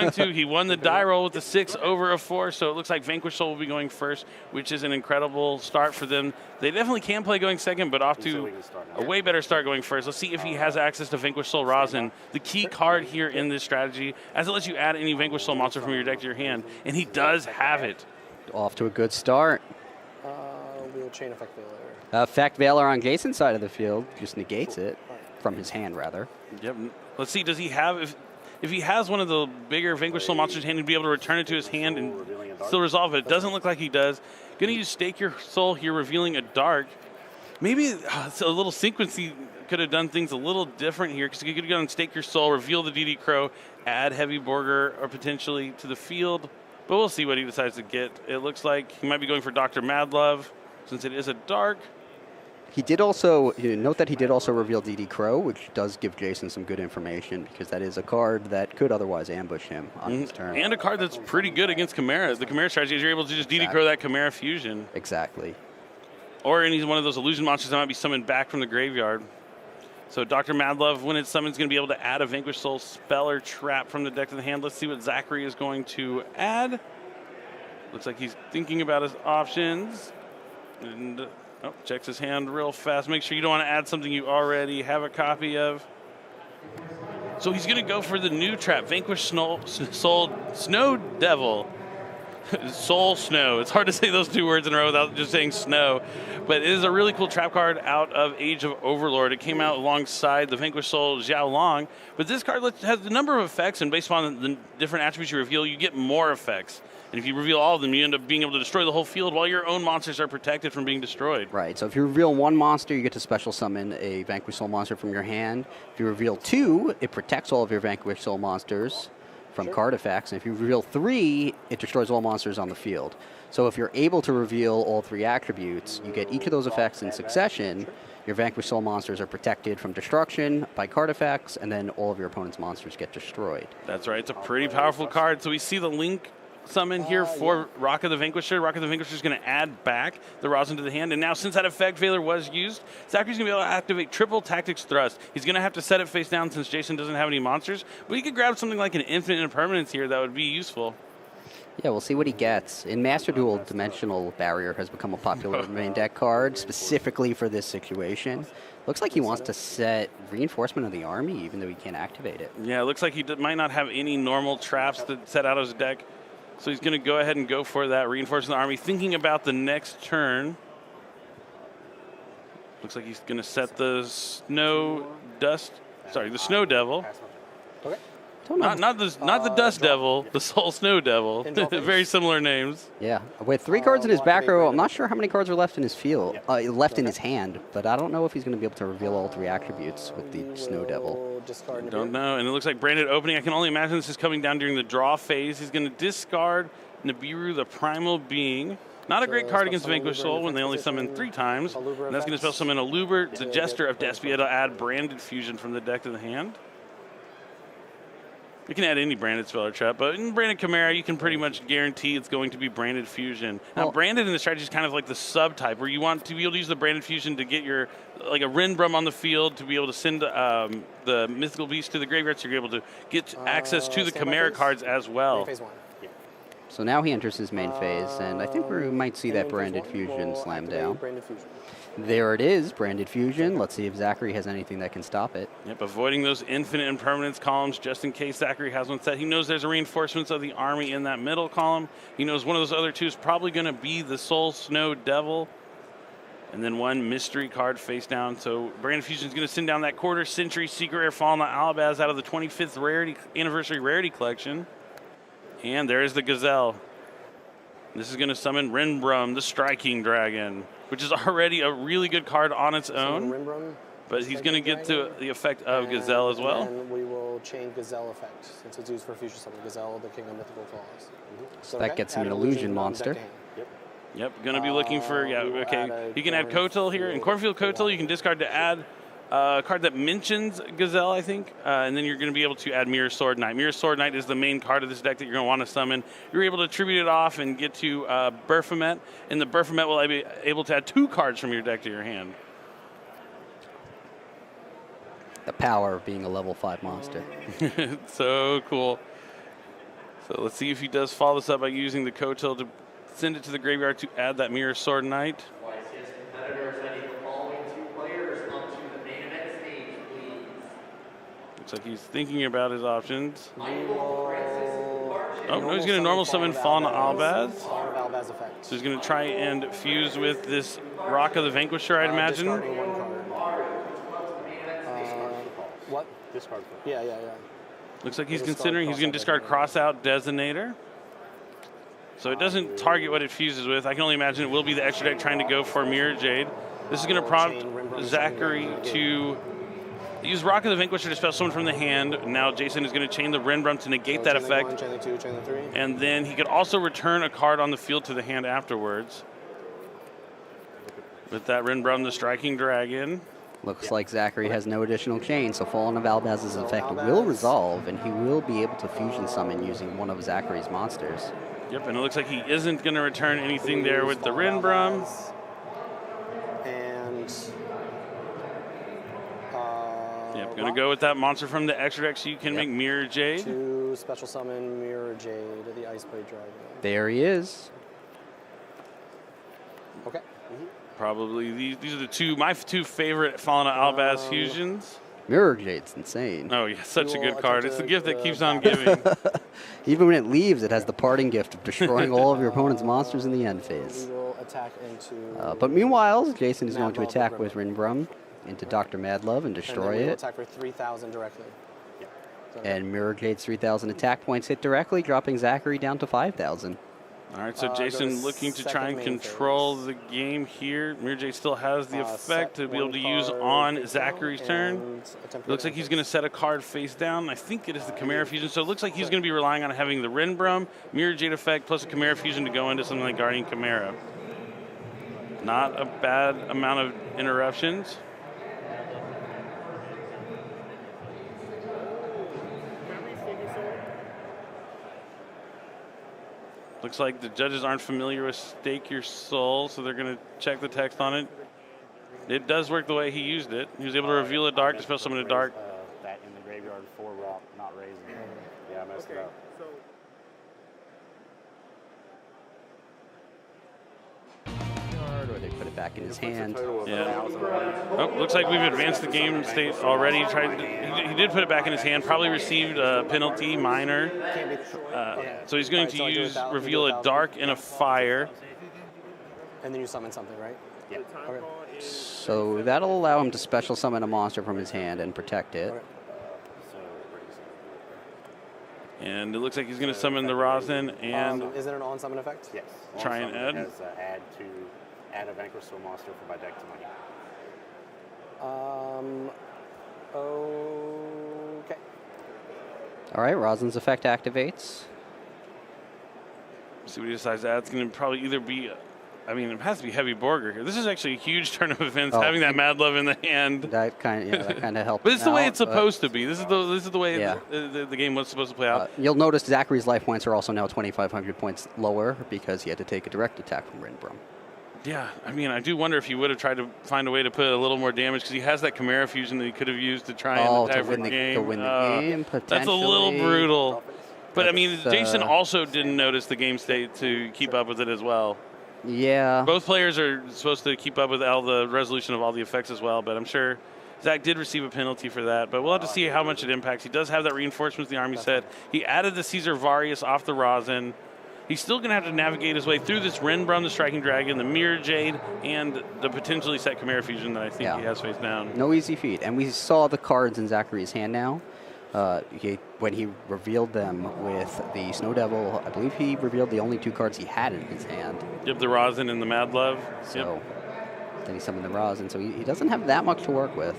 going to. He won the die roll with the 6 over a 4, so it looks like Vanquish Soul will be going first, which is an incredible start for them. They definitely can play going second, but off to a way better start going first. Let's see if he has access to Vanquish Soul Rosin, the key card here in this strategy, as it lets you add any Vanquish Soul monster from your deck to your hand, and he does have it. Off to a good start. We'll chain Effect Veiler. Effect Veiler on Jason's side of the field just negates it, from his hand rather. Yep. Let's see, does he have, if he has one of the bigger Vanquish Soul monsters in hand, he'd be able to return it to his hand and still resolve it. It doesn't look like he does. Gonna use Stake Your Soul here, revealing a dark. Maybe it's a little sequencey could have done things a little different here, because you could go and Stake Your Soul, reveal the DD Crow, add Heavy Borger or potentially to the field. But we'll see what he decides to get. It looks like he might be going for Dr. Madlove, since it is a dark. He did also, note that he did also reveal DD Crow, which does give Jason some good information, because that is a card that could otherwise ambush him on his turn. And a card that's pretty good against Chimera. The Chimera strategy is you're able to just DD Crow that Chimera fusion. Exactly. Or any one of those illusion monsters that might be summoned back from the graveyard. So Dr. Madlove, when it's summoned, is going to be able to add a Vanquish Soul spell or trap from the deck to the hand. Let's see what Zachary is going to add. Looks like he's thinking about his options. And checks his hand real fast. Make sure you don't want to add something you already have a copy of. So he's going to go for the new trap, Vanquish Soul Snow Devil. Soul Snow. It's hard to say those two words in a row without just saying snow. But it is a really cool trap card out of Age of Overlord. It came out alongside the Vanquish Soul Xiao Long. But this card has a number of effects, and based on the different attributes you reveal, you get more effects. And if you reveal all of them, you end up being able to destroy the whole field while your own monsters are protected from being destroyed. Right, so if you reveal one monster, you get to special summon a Vanquish Soul monster from your hand. If you reveal 2, it protects all of your Vanquish Soul monsters from card effects. And if you reveal 3, it destroys all monsters on the field. So if you're able to reveal all 3 attributes, you get each of those effects in succession. Your Vanquish Soul monsters are protected from destruction by card effects, and then all of your opponent's monsters get destroyed. That's right, it's a pretty powerful card. So we see the Link summon here for Rock of the Vanquisher. Rock of the Vanquisher is going to add back the Rosin to the hand. And now, since that Effect Veiler was used, Zachary's going to be able to activate triple Tactics Thrust. He's going to have to set it face down since Jason doesn't have any monsters. But he could grab something like an Infinite Impermanence here that would be useful. Yeah, we'll see what he gets. In Master Duel, Dimensional Barrier has become a popular main deck card, specifically for this situation. Looks like he wants to set Reinforcement of the Army, even though he can't activate it. Yeah, it looks like he might not have any normal traps to set out of his deck. So he's going to go ahead and go for that Reinforcement of the Army, thinking about the next turn. Looks like he's going to set the Snow Devil. Okay. Not the Dust Devil, the Soul Snow Devil. Very similar names. Yeah, with 3 cards in his back row, I'm not sure how many cards are left in his field, left in his hand, but I don't know if he's going to be able to reveal all 3 attributes with the Snow Devil. Don't know, and it looks like Branded Opening. I can only imagine this is coming down during the draw phase. He's going to discard Nibiru, the Primal Being. Not a great card against Vanquish Soul when they only summon 3 times. And that's going to spell summon Alubert, the Jester of Despia, to add Branded Fusion from the deck to the hand. You can add any branded spell or trap, but in Branded Chimera, you can pretty much guarantee it's going to be Branded Fusion. Now, Branded in the strategy is kind of like the subtype, where you want to be able to use the Branded Fusion to get your, like a Rinbrum on the field, to be able to send the Mythical Beast to the graveyard, so you're able to get access to the Chimera cards as well. So now he enters his main phase, and I think we might see that Branded Fusion slam down. There it is, Branded Fusion. Let's see if Zachary has anything that can stop it. Yep, avoiding those Infinite Impermanence columns just in case Zachary has one set. He knows there's a Reinforcements of the Army in that middle column. He knows one of those other 2 is probably going to be the Soul Snow Devil. And then 1 mystery card face down. So Branded Fusion is going to send down that Quarter Century Secret Rare Fallen Albaz out of the 25th Anniversary Rarity Collection. And there's the Gazelle. This is going to summon Rinbrum, the Striking Dragon, which is already a really good card on its own. But he's going to get to the effect of Gazelle as well. And we will chain Gazelle effect, since it's used for future summon. Gazelle, the King of Mythical Claws. So that gets him an illusion monster. Yep, going to be looking for, okay. You can add Kotal here. In Cornfield Kotal, you can discard to add a card that mentions Gazelle, I think, and then you're going to be able to add Mirror Sword Knight. Mirror Sword Knight is the main card of this deck that you're going to want to summon. You're able to tribute it off and get to Baphomet, and the Baphomet will be able to add 2 cards from your deck to your hand. The power of being a level 5 monster. So cool. So let's see if he does follow this up by using the Coattail to send it to the graveyard to add that Mirror Sword Knight. YCS competitors, I need the following 2 players onto the main event stage, please. Looks like he's thinking about his options. Michael Francis Barchin. Oh, no, he's going to normal summon Fallen Albaz. Fallen Albaz effect. So he's going to try and fuse with this Rock of the Vanquisher, I'd imagine. Discarding 1 card. What? Discard. Yeah. Looks like he's Discard considering he's going to discard Crossout Designator. So it doesn't target what it fuses with. I can only imagine it will be the extra deck trying to go for Mirror Jade. This is going to prompt Zachary to use Rock of the Vanquisher to special summon from the hand. Now Jason is going to chain the Renbrum to negate that effect. Chain the 2, chain the 3. And then he could also return a card on the field to the hand afterwards. With that Renbrum, the Striking Dragon. Looks like Zachary has no additional chain, so Fallen of Albaz's effect will resolve, and he will be able to fusion summon using one of Zachary's monsters. Yep, and it looks like he isn't going to return anything there with the Renbrum. And Yep, going to go with that monster from the extra deck so you can make Mirror Jade. to special summon Mirror Jade, the Ice Blade Dragon. There he is. Okay. Probably these are my two favorite Fallen Albaz fusions. Mirror Jade's insane. Oh yeah, such a Duel good card. attempt It's the to gift that the keeps on back. giving. Even when it leaves, it has the parting gift of destroying all of your opponent's monsters in the end phase. We will attack into. But meanwhile, Jason is going to Madlove attack with with Renbrum into Dr. Madlove and destroy and then we will it. attack for 3,000 directly. And Mirror Jade's 3,000 attack points hit directly, dropping Zachary down to 5,000. All right, so Go Jason to looking to second try and main control phase. the game here. Mirror Jade still has the effect Set to be able one to use card on face Zachary's down turn. and attempt Looks to like he's advance. going to set a card face down. I think it is the Chimera Fusion. So it looks like he's going to be relying on having the Renbrum, Mirror Jade effect, plus a Chimera Fusion to go into something like Guardian Chimera. Not a bad amount of interruptions. Looks like the judges aren't familiar with Stake Your Soul, so they're going to check the text on it. It does work the way he used it. He was able to reveal a dark to special summon a dark. That in the graveyard for rock, not raising. Yeah, I messed it up. Or they put it back in his hand. Yeah. Oh, looks like we've advanced the game state already. He did put it back in his hand. Probably received a penalty, minor. So he's going to use reveal a dark and a fire. And then you summon something, right? Yeah. Okay. So that'll allow him to special summon a monster from his hand and protect it. Okay. And it looks like he's going to summon the Rosin and Is it an on-summon effect? Yes. Try and add. Has add a Vanquish Soul monster from my deck to my hand. Okay. All right, Rosin's effect activates. see what he decides to add. It's going to probably either be, I mean, it has to be Heavy Borger here. This is actually a huge turn of events, Oh. having that Mad Love in the hand. That kind of helped. But it's the way out, it's supposed to be. This is the way Yeah. the game was supposed to play out. You'll notice Zachary's life points are also now 2,500 points lower because he had to take a direct attack from Renbrum. Yeah, I mean, I do wonder if he would have tried to find a way to put a little more damage because he has that Chimera Fusion that he could have used to try and attack to for win the the game. to win the game, That's a little potentially. brutal. But I mean, That's, Jason also didn't notice the game state to keep up with it as well. Yeah. Both players are supposed to keep up with all the resolution of all the effects as well, but I'm sure Zach did receive a penalty for that. But we'll have to see how much it impacts. He does have that reinforcement in the army set. He added the Caesar Varius off the Rosin. He's still going to have to navigate his way through this Renbrum, the Striking Dragon, the Mirror Jade, and the potentially set Chimera Fusion that I think he has face down. No easy feat. And we saw the cards in Zachary's hand now. When he revealed them with the Snow Devil, I believe he revealed the only two cards he had in his hand. Yep, the Rosin and the Mad Love. So then he summoned the Rosin. So he doesn't have that much to work with.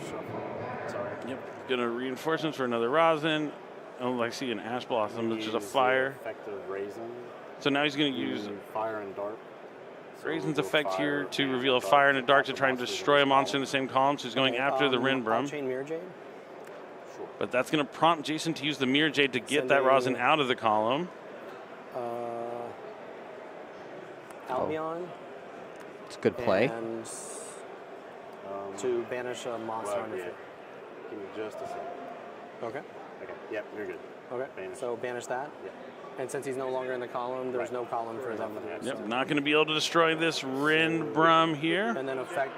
Yep, going to reinforcements for another Rosin. Oh, I see an Ash Blossom, which is a fire. Effective Raisin. So now he's going to use Fire and Dark. Raisin's effect here to reveal a fire and a dark to try and destroy a monster in the same column. So he's going after the Renbrum. Chain Mirror Jade. But that's going to prompt Jason to use the Mirror Jade to get that Rosin out of the column. Albion. It's a good play. And to banish a monster on your field. Give me just a second. Okay. Okay. Yep, you're good. Okay. Banish. So banish that. Yep. And since he's no longer in the column, there's no column for them. Yep, not going to be able to destroy this Rinbrum here. And then effect.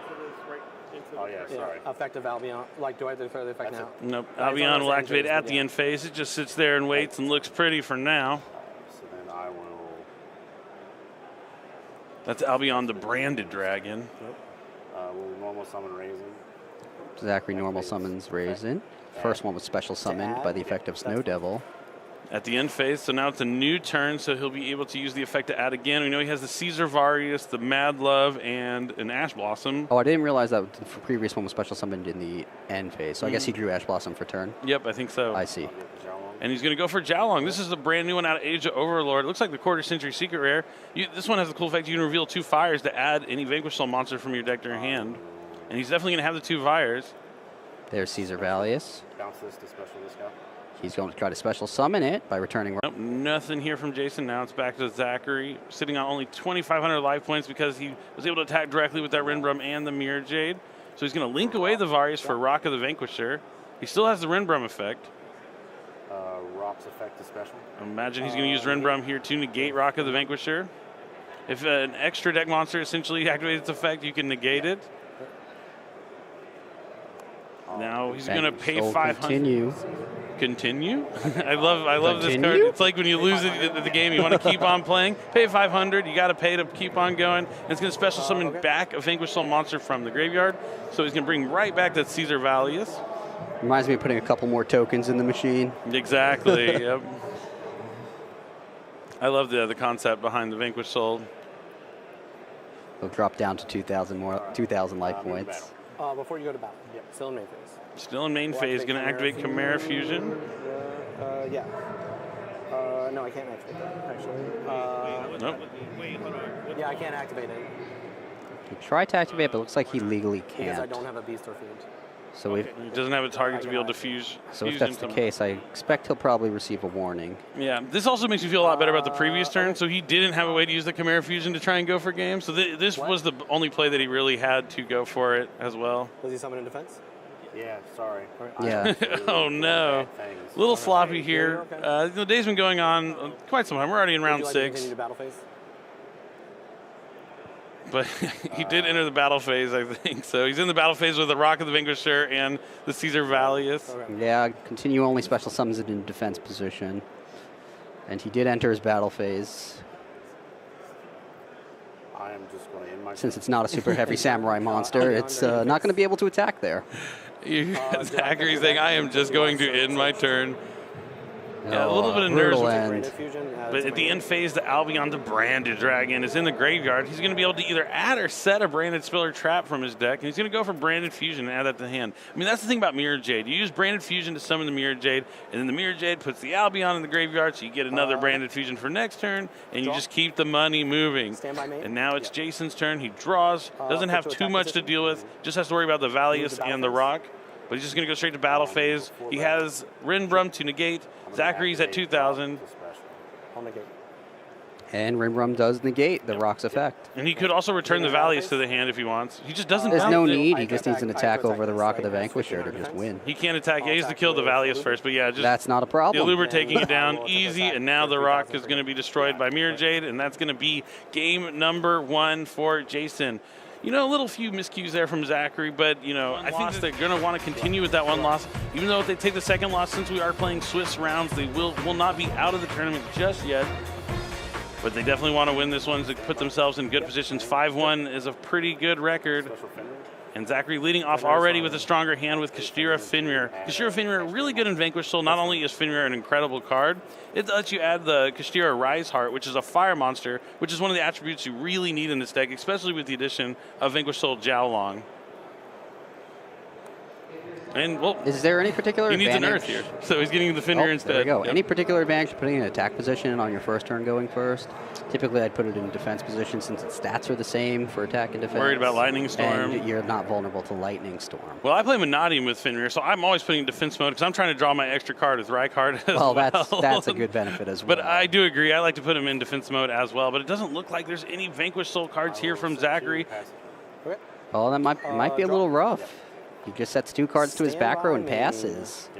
Oh, yeah, sorry. Effective Albion. Like, do I declare the effect now? Nope, Albion will activate at the end phase. It just sits there and waits and looks pretty for now. So then I will. That's Albion the branded dragon. Will normal summon Raisin. Zachary normal summons Raisin. First one was special summoned by the effect of Snow Devil. At the end phase, so now it's a new turn, so he'll be able to use the effect to add again. We know he has the Caesar Varius, the Mad Love, and an Ash Blossom. Oh, I didn't realize that the previous one was special summoned in the end phase. So I guess he drew Ash Blossom for turn. Yep, I think so. I see. And he's going to go for Jiaolong. This is a brand new one out of Age of Overlord. It looks like the quarter century secret rare. This one has the cool effect you can reveal 2 fires to add any Vanquish Soul monster from your deck to your hand. And he's definitely going to have the 2 fires. There's Caesar Valius. Bounce this to special this guy. He's going to try to special summon it by returning. Nope, nothing here from Jason. Now it's back to Zachary, sitting on only 2,500 life points because he was able to attack directly with that Rinbrum and the Mirror Jade. So he's going to link away the Varius for Rock of the Vanquisher. He still has the Rinbrum effect. Rock's effect is special. Imagine he's going to use Rinbrum here to negate Rock of the Vanquisher. If an extra deck monster essentially activates its effect, you can negate it. Now he's going to pay 500. Continue. I love this card. It's like when you lose the game, you want to keep on playing. Pay 500. You got to pay to keep on going. And it's going to special summon back a Vanquish Soul monster from the graveyard. So he's going to bring right back that Caesar Valius. Reminds me of putting a couple more tokens in the machine. Exactly. Yep. I love the concept behind the Vanquish Soul. He'll drop down to 2,000 life points. Before you go to battle. Yep, still in main phase. Still in main phase. Going to activate Chimera Fusion. Yeah. No, I can't activate that, actually. Nope. Yeah, I can't activate it. He tried to activate it, but it looks like he legally Because I can't. don't have a beast or fiend. So if He doesn't have a target to be able to fuse. so, if that's the case, I expect he'll probably receive a warning. Yeah, this also makes me feel a lot better about the previous turn. So he didn't have a way to use the Chimera Fusion to try and go for game. So this was the only play that he really had to go for it as well. Does he summon in defense? Yeah, sorry. Yeah. Oh no, a little sloppy here. The day's been going on quite some time. We're already in round Would you like to 6, continue to battle phase? but he did enter the battle phase, I think. So he's in the battle phase with the Rock of the Vanquisher and the Caesar Valius. Okay. Yeah, continue only special summons it in defense position. And he did enter his battle phase. I am just going to end my. Since it's not a super heavy samurai monster, it's not going to be able to attack there. Zachary saying, "I am just going to end my turn." Yeah, a little bit of nerves. brutal with- end. Branded Fusion, But at the end phase, the Albion, the branded dragon, is in the graveyard. He's going to be able to either add or set a branded spell or trap from his deck, and he's going to go for branded fusion and add that to the hand. I mean, that's the thing about Mirror Jade. You use branded fusion to summon the Mirror Jade, and then the Mirror Jade puts the Albion in the graveyard, so you get another branded fusion for next turn, and you just keep the money moving. Stand by main. And now it's Jason's turn. He draws, doesn't have put to too attack much to position. deal with, just has to worry about the Valius battle and the phase. Rock. But he's just going to go straight to battle phase. He has Rinbrum to negate. Zachary's at 2,000. I'll negate. And Rinbrum does negate the Rock's effect. And he could also return the Valius to the hand if he wants. He just doesn't. There's no bounce it. need. He I just can needs an attack- I attack can over the attack Rock of this, the like, Vanquisher to defense. just win. He can't attack. He has to kill the Valius first, but yeah, just That's not a the problem. Aluber taking it down I will easy, attack and now for the Rock 3,000 is going to be destroyed by Mirror Jade, and that's going to be game number 1 for Jason. You know, a little few miscues there from Zachary, but, you know, I think that they're going to want to continue with that one loss. Even though if they take the second loss, since we are playing Swiss rounds, they will not be out of the tournament just yet. But they definitely want to win this one to put themselves in good positions. 5-1 is a pretty good record. And Zachary leading off already with a stronger hand with Kashira Finrir. Kashira Finrir, really good in Vanquish Soul. Not only is Finrir an incredible card, it lets you add the Kashira Rise Heart, which is a fire monster, which is one of the attributes you really need in this deck, especially with the addition of Vanquish Soul Jiaolong. And, well, Is there any particular he needs an advantage? Earth here, so he's getting the Finrir instead. There we go. Yep. Any particular advantage to putting an attack position on your first turn going first? Typically, I'd put it in defense position since its stats are the same for attack and defense. Worried about Lightning Storm. And you're not vulnerable to Lightning Storm. Well, I play Manadium with Finrir, so I'm always putting in defense mode because I'm trying to draw my extra card with Rykard as well. Well, that's a good benefit as well. But I do agree. I like to put him in defense mode as well. But it doesn't look like there's any Vanquish Soul cards here from Zachary. Okay. Oh, that might be a draw. little rough. He just sets 2 cards to his Stand back row by and me. passes.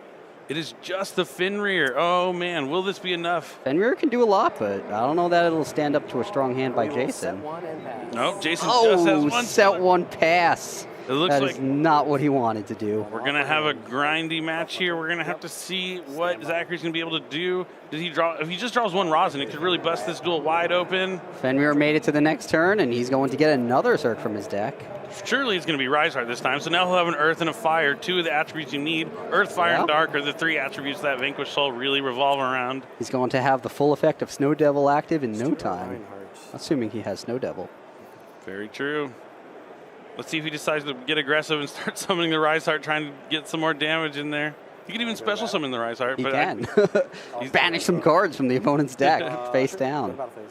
It is just the Fenrir. Oh, man. Will this be enough? Fenrir can do a lot, but I don't know that it'll stand up to a strong hand by We will Jason. set one and pass. Nope, Jason just has Oh, one. set one pass. It looks That like is not what he wanted to do. we're going to have a grindy match here. We're going to have to see what Zachary's going to be able to do. Does he draw? If he just draws one rosin, it could really bust this duel wide open. Fenrir made it to the next turn, and he's going to get another Zerk from his deck. Surely it's going to be Rise Heart this time. So now he'll have an Earth and a Fire, two of the attributes you need. Earth, Fire, and Dark are the three attributes that Vanquish Soul really revolve around. He's going to have the full effect of Snow Devil active in no time, Reinhardt. assuming he has Snow Devil. Very true. Let's see if he decides to get aggressive and start summoning the Rise Heart, trying to get some more damage in there. He can even special summon the Rise Heart. He but can. Banish some cards from the opponent's deck, face What down. about face?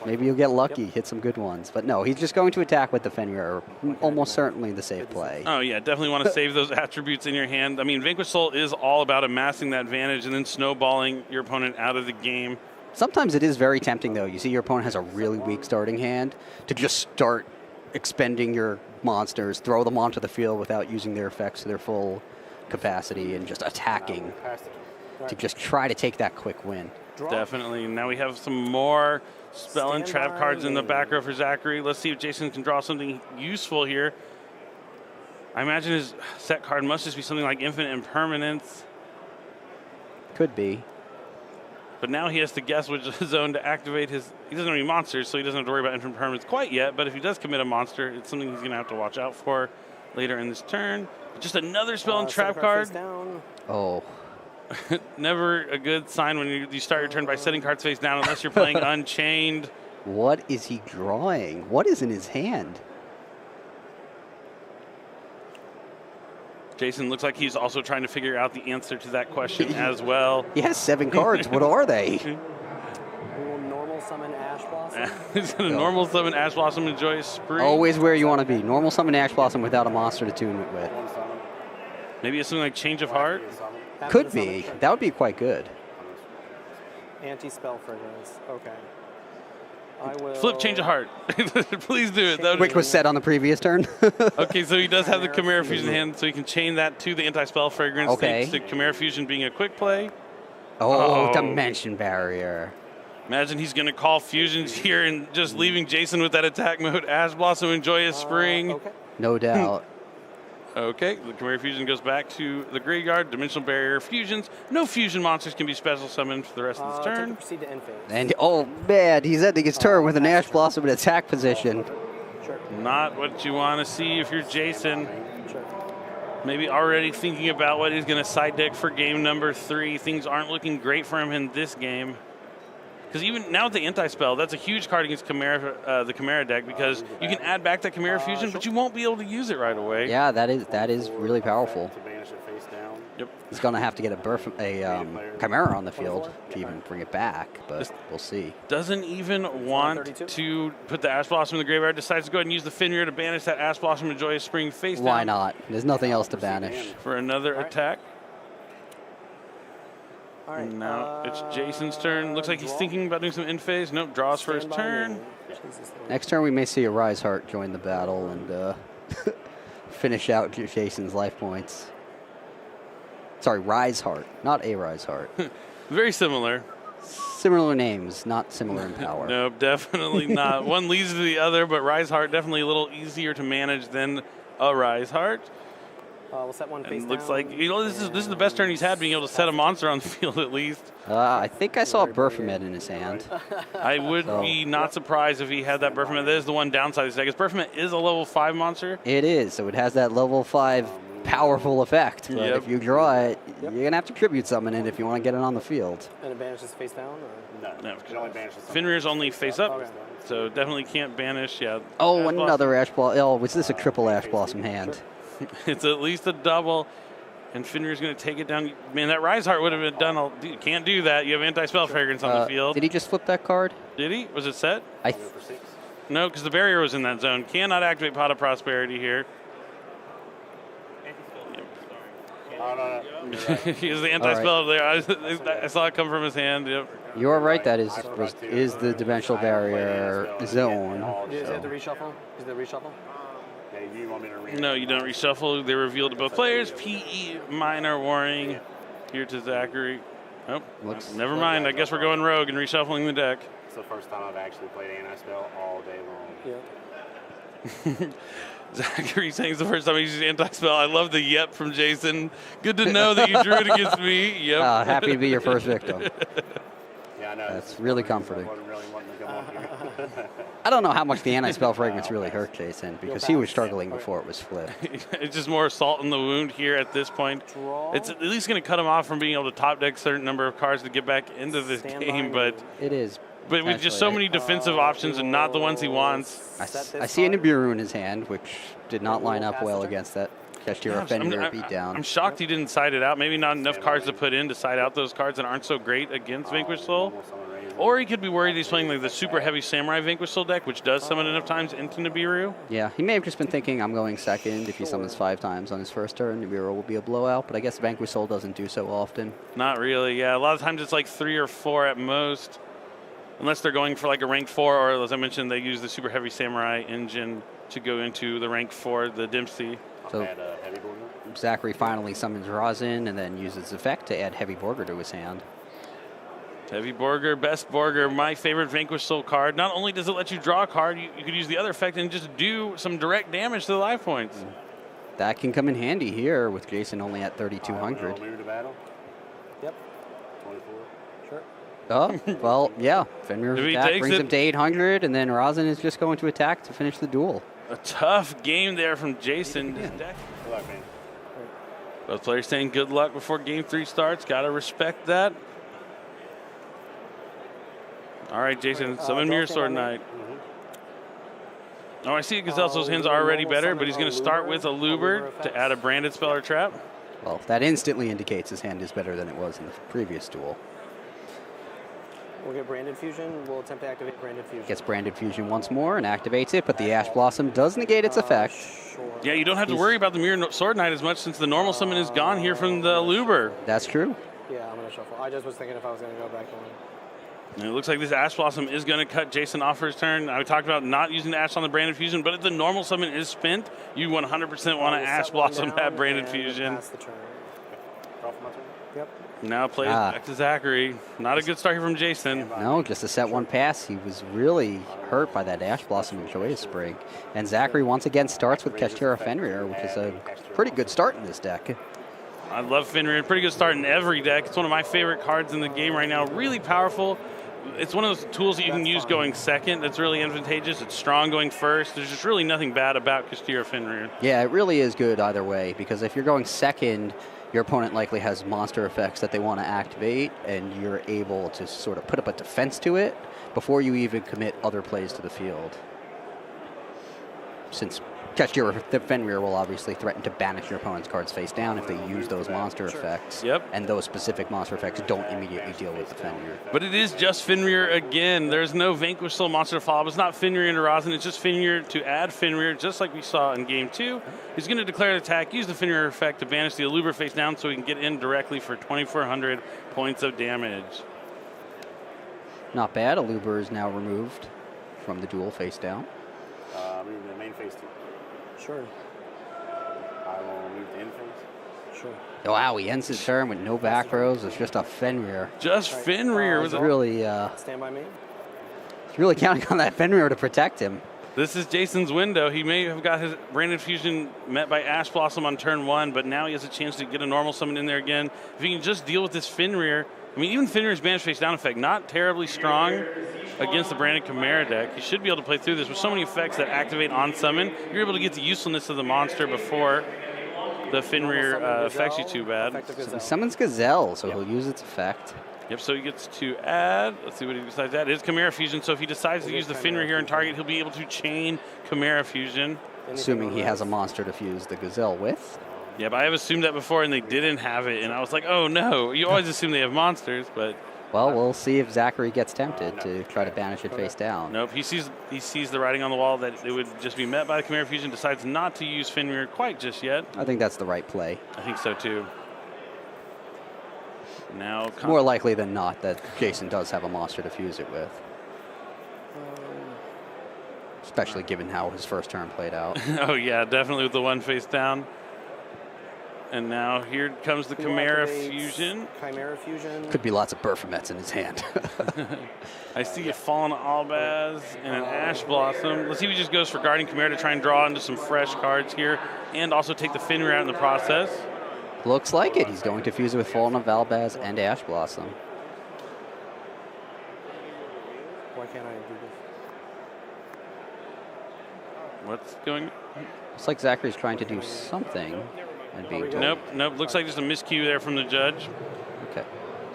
Maybe you'll get lucky, hit some good ones. But no, he's just going to attack with the Fenrir, almost certainly the safe play. Oh, yeah, definitely want to save those attributes in your hand. I mean, Vanquish Soul is all about amassing that advantage and then snowballing your opponent out of the game. Sometimes it is very tempting, though. You see your opponent has a really weak starting hand to just start expending your monsters, throw them onto the field without using their effects to their full capacity, and just attacking to just try to take that quick win. Definitely. Now we have some more spell and trap cards in the back row for Zachary. Let's see if Jason can draw something useful here. I imagine his set card must just be something like Infinite Impermanence. Could be. But now he has to guess which zone to activate his... He doesn't have any monsters, so he doesn't have to worry about Infinite Impermanence quite yet. But if he does commit a monster, it's something he's going to have to watch out for later in this turn. Just another spell and trap card. Face down. Oh, Never a good sign when you start your turn by setting cards face down unless you're playing Unchained. what is he drawing? What is in his hand? Jason looks like he's also trying to figure out the answer to that question as well. He has 7 cards. What are they? We will normal summon Ash Blossom. He's going to normal summon Ash Blossom and Joyous Spring. Always where you want to be. Normal summon Ash Blossom without a monster to tune it with. Maybe it's something like Change of Heart. After Could the be. summon, That would be quite good. Anti-spell fragrance. Okay. I will Flip Change of Heart. Please do it. That would- Which was set on the previous turn. Okay, so he does have the Chimera Fusion in hand, so he can chain that to the Anti-Spell Fragrance. Okay. Thanks to Chimera Fusion being a quick play. Oh, Oh. Dimension Barrier. Imagine he's going to call Fusions here and just leaving Jason with that attack mode. Ash Blossom and Joyous Spring. Okay. No doubt. Okay, the Chimera Fusion goes back to the graveyard. Dimensional Barrier Fusions. No fusion monsters can be special summoned for the rest of this Take turn. to proceed to end phase. And, oh, man, he's ending his turn with an Ash Blossom in attack position. Sure. Not what you want to see if you're Jason. Sure. Maybe already thinking about what he's going to side deck for game number 3. Things aren't looking great for him in this game. Because even now with the anti-spell, that's a huge card against Chimera, the Chimera deck, because you can add back that Chimera Fusion, but you won't be able to use it right away. Yeah, that is really powerful. To banish it face down. Yep. He's going to have to get a Chimera on the field to even bring it back, but we'll see. Doesn't even want 32. to put the Ash Blossom in the graveyard, decides to go ahead and use the Fenrir to banish that Ash Blossom and Joyous Spring face Why down not? There's nothing else to banish. for another attack. All right. Now it's Jason's turn. Looks like he's thinking about doing some end phase. Nope, draws for his Stand by turn. me. Jesus. Next turn, we may see a Rise Heart join the battle and finish out Jason's life points. Sorry, Rise Heart, not a Rise Heart. Very similar. Similar names, not similar in power. Nope, definitely not. One leads to the other, but Rise Heart definitely a little easier to manage than a Rise Heart. We'll set one face And looks down. like this is the best turn he's had, being able to set a monster on the field at least. I think I saw Berfomet in his hand. I would be not surprised if he had that Berfomet. That is the one downside of this deck. Is Berfomet is a level 5 monster. It is, so it has that level 5 powerful effect. But Yep. if you draw it, you're going to have to tribute summon it if you want to get it on the field. And it banishes face down? Or? No, No. you can only banish it. Fenrir's only face up, Okay. so definitely can't banish. Yeah. Oh, Ash Blossom. another Ash Blossom. Oh, was this a triple Ash Blossom hand? It's at least a double, and Fenrir's going to take it down. Man, that Rise Heart would have been done. You can't do that. You have anti-spell fragrance on the field. Did he just flip that card? Did he? Was it set? I Go for 6. No, because the barrier was in that zone. Cannot activate Pot of Prosperity here. Oh, no. You're right. He has the anti-spell there. I saw it come from his hand. Yep. You're right. That is the dimensional barrier zone. Is it the reshuffle? Is it the reshuffle? Yeah, you want me to read No, you don't reshuffle. They reveal to both players. PE minor warning. here to Zachary. Oh, Looks never mind. I guess we're going rogue and reshuffling the deck. It's the first time I've actually played anti-spell all day long. Yeah. Zachary saying it's the first time he uses anti-spell. I love the yep from Jason. Good to know that you drew it against me. Yep. happy to be your first victim. Yeah, I know. That's really comforting. I wasn't really wanting to come on here. I don't know how much the anti-spell fragrance really hurt Jason because he was struggling before it was flipped. It's just more salt in the wound here at this point. Draw. It's at least going to cut him off from being able to top deck a certain number of cards to get back into this Stand game, by but It is. with just so many defensive options and not the ones he wants. I see a Nibiru in his hand, which did not line up well against that Kashira Fenrir beatdown. I'm shocked he didn't side it out. Maybe not enough cards to put in to side out those cards that aren't so great against Vanquish Soul. Or he could be worried he's playing like the super heavy Samurai Vanquish Soul deck, which does summon enough times into Nibiru. Yeah, he may have just been thinking, I'm going second. If he summons 5 times on his first turn, Nibiru will be a blowout. But I guess Vanquish Soul doesn't do so often. Not really, yeah. A lot of times it's like 3 or 4 at most. Unless they're going for like a rank 4, or as I mentioned, they use the super heavy Samurai engine to go into the rank 4, the Dempsey. So heavy border. Zachary finally summons Rosin and then uses effect to add Heavy Borger to his hand. Heavy Borger, best Borger, my favorite Vanquish Soul card. Not only does it let you draw a card, you could use the other effect and just do some direct damage to the life points. That can come in handy here with Jason only at 3,200. Move to battle. Yep. 24. Sure. Oh, well, yeah. Fenrir's If he attack takes brings it- him to 800, and then Rosin is just going to attack to finish the duel. A tough game there from Jason. Good luck, man. Both players saying good luck before game 3 starts. Got to respect that. All right, Jason, summon Mirror Sword Knight. Oh, I see Gazelso's hands are already better, but he's going to start with a Luber to add a branded spell or trap. Well, that instantly indicates his hand is better than it was in the previous duel. We'll get Branded Fusion. We'll attempt to activate Branded Fusion. Gets Branded Fusion once more and activates it, but the Ash Blossom does negate its effect. Sure. Yeah, you don't have to worry about the Mirror Sword Knight as much since the normal summon is gone here from the Luber. That's true. Yeah, I'm going to shuffle. I just was thinking if I was going to go back in. And it looks like this Ash Blossom is going to cut Jason off for his turn. I talked about not using the Ash on the Branded Fusion, but if the normal summon is spent, you 100% want to Ash Blossom that Branded Fusion. Pass the turn. Draw for my turn. Yep. Now play it back to Zachary. Not a good start here from Jason. No, just a set 1 pass. He was really hurt by that Ash Blossom and Joyous Spring. And Zachary once again starts with Kashira Fenrir, which is a pretty good start in this deck. I love Fenrir. Pretty good start in every deck. It's one of my favorite cards in the game right now. Really powerful. It's one of those tools that you can use going second that's really advantageous. It's strong going first. There's just really nothing bad about Kashira Fenrir. Yeah, it really is good either way, because if you're going second, your opponent likely has monster effects that they want to activate, and you're able to sort of put up a defense to it before you even commit other plays to the field. Since Kashira Fenrir will obviously threaten to banish your opponent's cards face down if they use those monster effects. Yep. And those specific monster effects don't immediately deal with the Fenrir. But it is just Fenrir again. There's no Vanquish Soul monster to follow up. It's not Fenrir into Rosin. It's just Fenrir to add Fenrir, just like we saw in game 2. He's going to declare an attack, use the Fenrir effect to banish the Aluber face down so he can get in directly for 2,400 points of damage. Not bad. Aluber is now removed from the duel face down. Move to the main phase 2. Sure. I will move to end phase. Sure. Wow, he ends his turn with no back rows. It's just a Fenrir. Just Fenrir. It's really, Stand by me. he's really counting on that Fenrir to protect him. This is Jason's window. He may have got his Branded Fusion met by Ash Blossom on turn 1, but now he has a chance to get a normal summon in there again. If he can just deal with this Fenrir, I mean, even Fenrir's Banish Face Down effect, not terribly strong against the Branded Chimera deck. You should be able to play through this with so many effects that activate on summon. You're able to get the usefulness of the monster before the Fenrir affects you too bad. So he summons Gazelle, so he'll use its effect. Yep, so he gets to add, let's see what he decides to add. It is Chimera Fusion, so if he decides to use the Fenrir here on target, he'll be able to chain Chimera Fusion. Assuming he has a monster to fuse the Gazelle with. Yeah, but I have assumed that before, and they didn't have it, and I was like, oh no. You always assume they have monsters, but... Well, we'll see if Zachary gets tempted to try to banish it face down. Nope, he sees the writing on the wall that it would just be met by the Chimera Fusion, decides not to use Fenrir quite just yet. I think that's the right play. I think so too. Now, More likely than not that Jason does have a monster to fuse it with. Especially given how his first turn played out. oh yeah, definitely with the one face down. And now here comes the Chimera activates Fusion. Chimera Fusion. Could be lots of Baphomet's in his hand. I see a Fallen Albaz and an Ash Blossom. Let's see if he just goes for Guardian Chimera to try and draw into some fresh cards here and also take the Fenrir out in the process. Looks like it. He's going to fuse it with Fallen of Albaz and Ash Blossom. Why can't I do this? What's going? Looks like Zachary's trying to do something and being told. Nope. Looks like just a miscue there from the judge. Okay.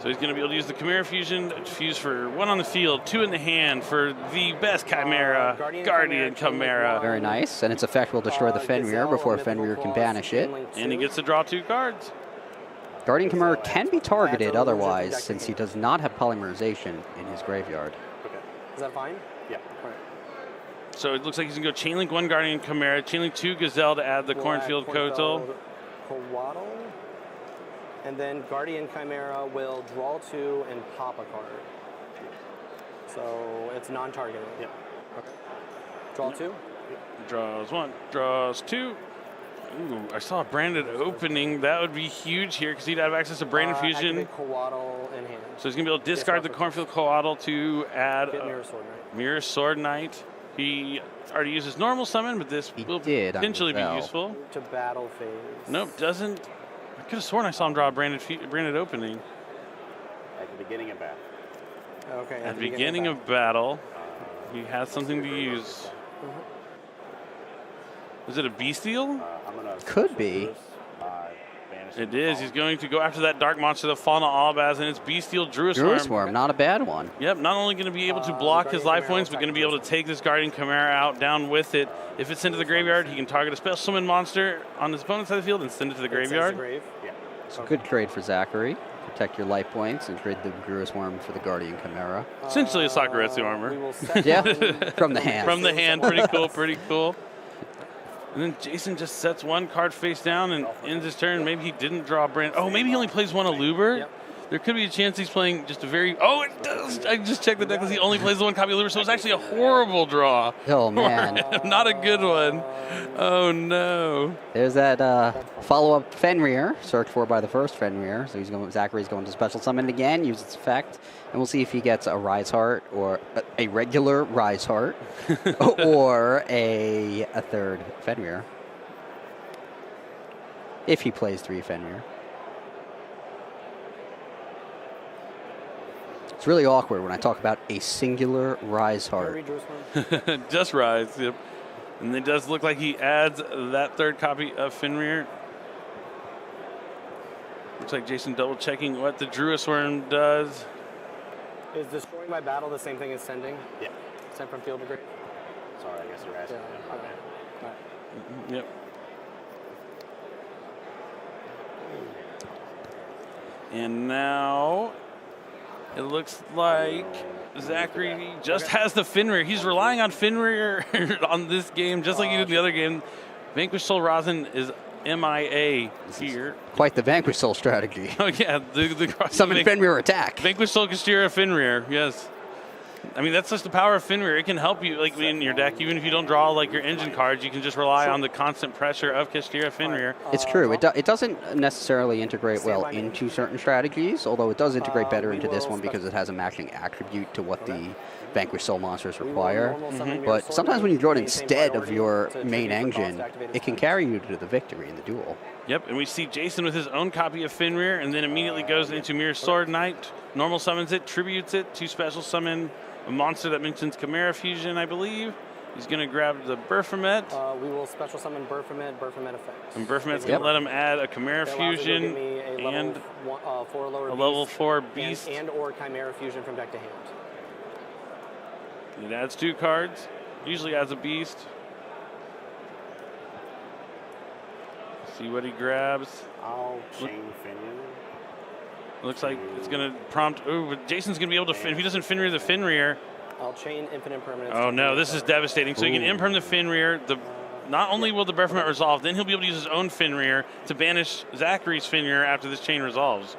So he's going to be able to use the Chimera Fusion to fuse for 1 on the field, 2 in the hand for the best Chimera, Guardian Chimera. Very nice. And its effect will destroy the Fenrir before Fenrir can banish it. And he gets to draw 2 cards. Guardian Chimera can be targeted otherwise since he does not have polymerization in his graveyard. Okay. Is that fine? Yeah. All right. So it looks like he's going to go Chainlink 1 Guardian Chimera, Chainlink 2 Gazelle to add the We'll Cornfield add Kotal. Coatl. And then Guardian Chimera will draw 2 and pop a card. So it's non-targeted. Yeah. Okay. Draw 2. Draws 1, draws 2. Ooh, I saw a branded opening. That would be huge here because he'd have access to Branded Fusion. Activate Coatl in hand. So he's going to be able to discard the Cornfield Coatl to add Get Mirror Sword Knight. Mirror Sword Knight. He already used his normal summon, but this will did on potentially be Gazelle. useful. To battle phase. Nope, doesn't. I could have sworn I saw him draw a branded opening. At the beginning of battle. Okay. At the beginning of battle, he has something to use. Is it a Bestial? I'm gonna Could be. It is. He's going to go after that dark monster, the Fallen Albaz, and it's Bestial Druisworm. Druisworm, not a bad one. Yep, not only going to be able to block his life points, but going to be able to take this Guardian Chimera out down with it. If it's into the graveyard, he can target a special summon monster on his opponent's side of the field and send it to the graveyard. Yeah. It's a good trade for Zachary. Protect your life points and trade the Druisworm for the Guardian Chimera. Essentially a Sakuretsu We armor. will set Yeah, one- from the hand. From the hand, pretty cool, pretty cool. And then Jason just sets 1 card face down and ends his turn. Maybe he didn't draw Brand. Oh, maybe he only plays 1 Aluber. Yep. There could be a chance he's playing just a very. Oh, it does. I just checked the deck because he only plays the 1 copy of Aluber, so it's actually a horrible draw. Oh, man. Not a good one. Oh no. There's that follow-up Fenrir, searched for by the first Fenrir. So Zachary's going to special summon again, use its effect, and we'll see if he gets a Rise Heart or a regular Rise Heart or a third Fenrir. If he plays 3 Fenrir. It's really awkward when I talk about a singular Rise Heart. Read Druisworm. Just Rise. Yep. And it does look like he adds that 3rd copy of Fenrir. Looks like Jason double checking what the Druisworm does. Is destroying by battle the same thing as sending? Yeah. Send from field to grave? Sorry, I guess you're asking. Yeah. My bad. All right. Yep. And now it looks like Zachary just has the Fenrir. He's relying on Fenrir on this game, just like he did in the other game. Vanquish Soul Rosin is MIA here. Quite the Vanquish Soul strategy. Oh yeah, the Summon Fenrir attack. Vanquish Soul Kastira Fenrir, yes. I mean, that's just the power of Fenrir. It can help you, like in your deck, even if you don't draw like your engine cards, you can just rely on the constant pressure of Kastira Fenrir. It's true. It doesn't necessarily integrate well into certain strategies, although it does integrate better into this one because it has a matching attribute to what the Vanquish Soul monsters require. But sometimes when you draw it instead of your main engine, it can carry you to the victory in the duel. Yep, and we see Jason with his own copy of Fenrir, and then immediately goes into Mirror Sword Knight, normal summons it, tributes it to special summon a monster that mentions Chimera Fusion, I believe. He's going to grab the Baphomet. We will special summon Baphomet effect. And Baphomet's going to let him add a Chimera Fusion and a level 4 beast. And or Chimera Fusion from deck to hand. It adds 2 cards. Usually adds a beast. See what he grabs. I'll chain Fenrir. Looks like it's going to prompt. Oh, but Jason's going to be able to. If he doesn't Fenrir the Fenrir. I'll chain infinite permanence. Oh no, this is devastating. So he can imperm the Fenrir. Not only will the Baphomet resolve, then he'll be able to use his own Fenrir to banish Zachary's Fenrir after this chain resolves.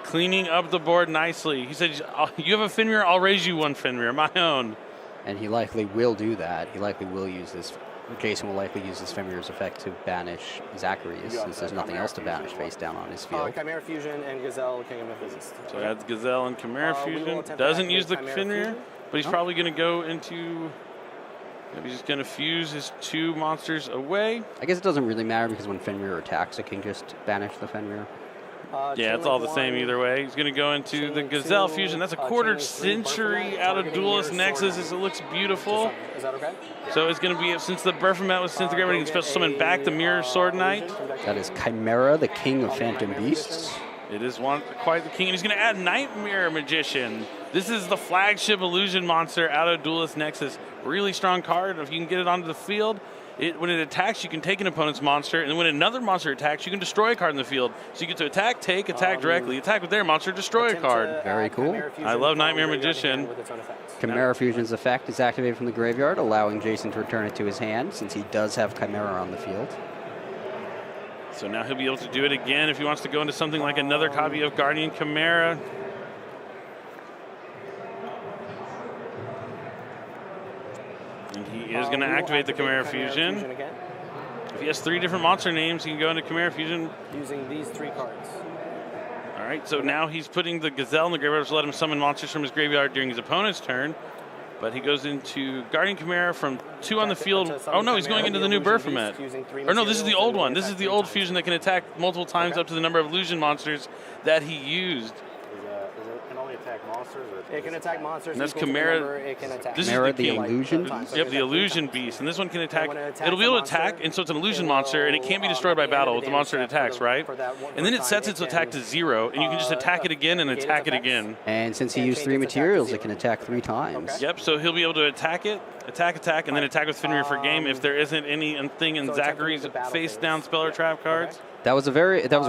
Cleaning up the board nicely. He said, "You have a Fenrir. I'll raise you 1 Fenrir, my own." And he likely will do that. He likely will use this Jason will likely use his Fenrir's effect to banish Zachary's, since there's nothing else to banish face down on his field. Chimera Fusion and Gazelle, King of Mythos. So he adds Gazelle and Chimera We will Fusion. attempt to Doesn't activate use the Chimera Fenrir, Fusion. but he's probably going to go into. Maybe he's just going to fuse his 2 monsters away. I guess it doesn't really matter because when Fenrir attacks, it can just banish the Fenrir. Yeah, it's all the same either way. He's going to go into the Gazelle Fusion. That's a quarter century out of Duelist Nexus. It looks beautiful. Is that okay? So it's going to be, since the Baphomet was disintegrated, he can special summon back the Mirror Sword Knight. That is Chimera, the king of phantom beasts. It is quite the king. And he's going to add Nightmare Magician. This is the flagship illusion monster out of Duelist Nexus. Really strong card. If you can get it onto the field, when it attacks, you can take an opponent's monster, and then when another monster attacks, you can destroy a card in the field. So you get to attack, take, attack directly, attack with their monster, destroy a card. Very cool. I love Nightmare Magician. Chimera Fusion's effect is activated from the graveyard, allowing Jason to return it to his hand, since he does have Chimera on the field. So now he'll be able to do it again if he wants to go into something like another copy of Guardian Chimera. And he is going to activate the Chimera Fusion. If he has 3 different monster names, he can go into Chimera Fusion. Using these 3 cards. All right, so now he's putting the Gazelle in the graveyard to let him summon monsters from his graveyard during his opponent's turn. But he goes into Guardian Chimera from 2 on the field. Oh no, he's going into the new Baphomet. Or no, this is the old one. This is the old fusion that can attack multiple times up to the number of illusion monsters that he used. It can only attack monsters? Or It can attack monsters. And that's equal to the Chimera. number it can attack. This is Chimera, the the king. illusion Yep, the illusion beast, and this one can attack. when it attacks It'll be able to a monster, attack, and so it's an illusion it will, monster, and it can't be destroyed by at the end battle of with the the monster it damage step attacks, for right? for that one And then it time, sets its it attack can, to 0, and you can just attack it again and negate attack its it effects. again. And since he And used change 3 its attack to materials, 0. it can attack 3 times. Okay. Yep, so he'll be able to attack it, attack, and then attack with Fenrir for game if there isn't anything in so attempt to Zachary's use the battle face phase. down spell or trap cards. That was a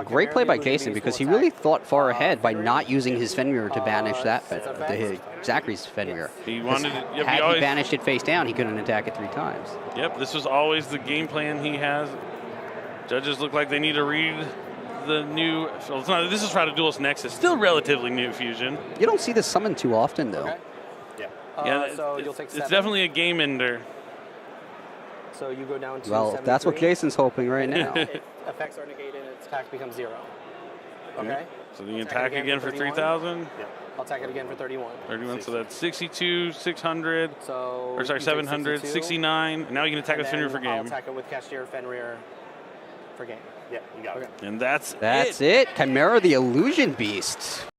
great play by Chimera Jason, Beast because he will really attack, thought far ahead by Fenrir. not using his Fenrir to banish that its effects. the Zachary's Fenrir. He wanted it. Yep, Had he banished it face down, he couldn't attack it 3 times. Yep, this was always the game plan he has. Judges look like they need to read the new. Well, it's not, this is for the Duelist Nexus, still relatively new fusion. You don't see this summon too often, though. Okay. Yeah. Yeah, So you'll take 7. it's definitely a game ender. So you go down to Well, that's what 73. Jason's hoping right now. Effects are negated and its attack becomes 0. Okay. So you can Attack attack again for 31. 3,000. I'll attack it again for 31. 31, so that's 62, 600, So or sorry, you take 700, 62, 69. And now you can attack with and Fenrir then for I'll game. attack it with Cashier Fenrir for game. Yeah, you got it. Okay. And that's That's it. Chimera, the illusion beast.